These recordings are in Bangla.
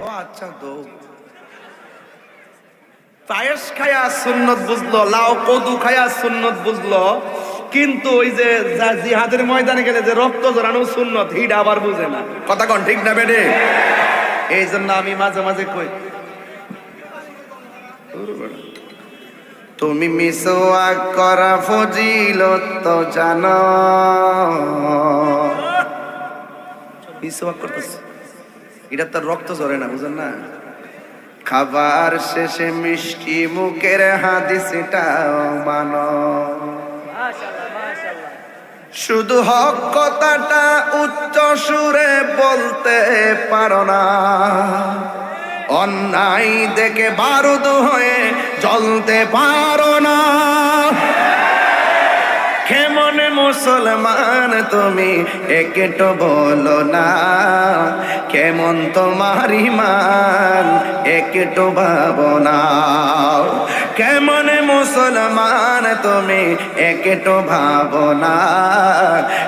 ও আচ্ছা, তো পায়েস খায়া সুন্নত বুঝলো, লাউ কদু খায়া সুন্নত বুঝলো, কিন্তু ওই যে জিহাদের ময়দানে গেলে যে রক্ত ঝরানো সুন্নত, হিট আবার বুঝে না। কথা কোন ঠিক না বেডে? এই জন্য আমি মাঝে মাঝে কই, তুমি মিসওয়াক করা ফজিলত তো জানো। মিসওয়াক করতেছ, এটা তার রক্ত ঝরে না, বুঝেন না? খাবার শেষে মিষ্টি মুখের হাদিসটাও মানো। শুধু হক কথাটা উচ্চ সুরে বলতে পারো না, অন্যায় দেখে বারুদ হয়ে জ্বলতে পারো না। কেমন মুসলমান তুমি একটু বলো না, কেমন তোমার ঈমান একটু ভাবনা। কেমন মুসলমান তুমি একটু ভাবনা,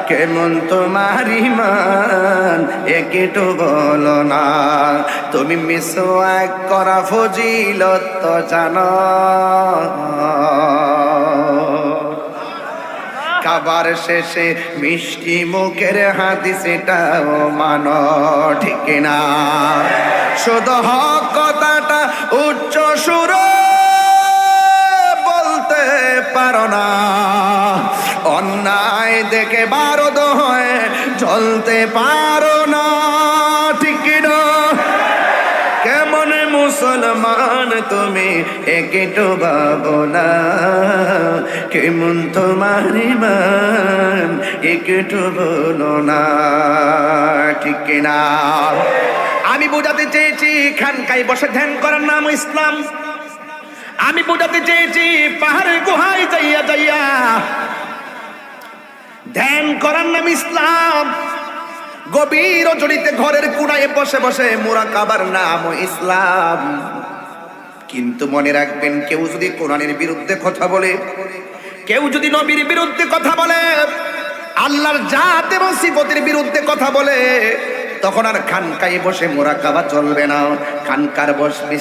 কেমন তোমার ঈমান একটু বলো না। তুমি মিসওয়াক করা ফজিলত তো জানো, খাবার শেষে মিষ্টি মুখের হাদিসটাও মানো, ঠিক না? শুধু হক কথাটা উচ্চ সুরে বলতে পারো না, অন্যায় দেখে বারুদ হয়ে জ্বলতে পারো না, ঠিক না? কেমন মুসলমান তুমি একটু ভাবো না, কেমন তোমার ঈমান একটু বলো না, ঠিক না? আমি বোঝাতে চেয়েছি খানকায় বসে ধ্যান করার নাম ইসলাম। আমি বোঝাতে চেয়েছি পাহাড়ের গুহায় যাইয়া যাইয়া ধ্যান করার নাম ইসলাম। গভীর জড়িতে ঘরের কুড়ায় বসে বসে মুরাকাবার নাম ইসলাম। কিন্তু মনে রাখবেন, কেউ যদি কোরআনের বিরুদ্ধে কথা বলে, কেউ যদি নবীর বিরুদ্ধে কথা বলে, আল্লাহর জাত এবং সিফতের বিরুদ্ধে কথা বলে, তখন আর খানকায় বসে মুরাকাবা চলবে না। খানকার বসবি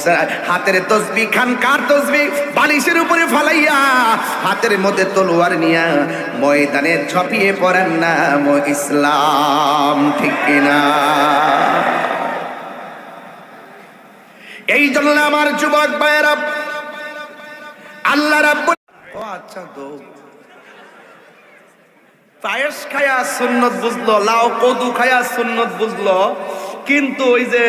হাতের তসবিহ, খানকার তসবিহ বালিশের উপরে ফালাইয়া হাতের মধ্যে তলোয়ার নিয়া ময়দানে ঝাঁপিয়ে পড়েন নাম ইসলাম, ঠিক কিনা? এই জন্য আমার যুবক ভাইয়েরা, আল্লাহ রাব্বুল, ও আচ্ছা, তো পায়েস খায়া সুন্নত বুঝলো, লাউ কদু খায়া সুন্নত বুঝলো, কিন্তু ওই যে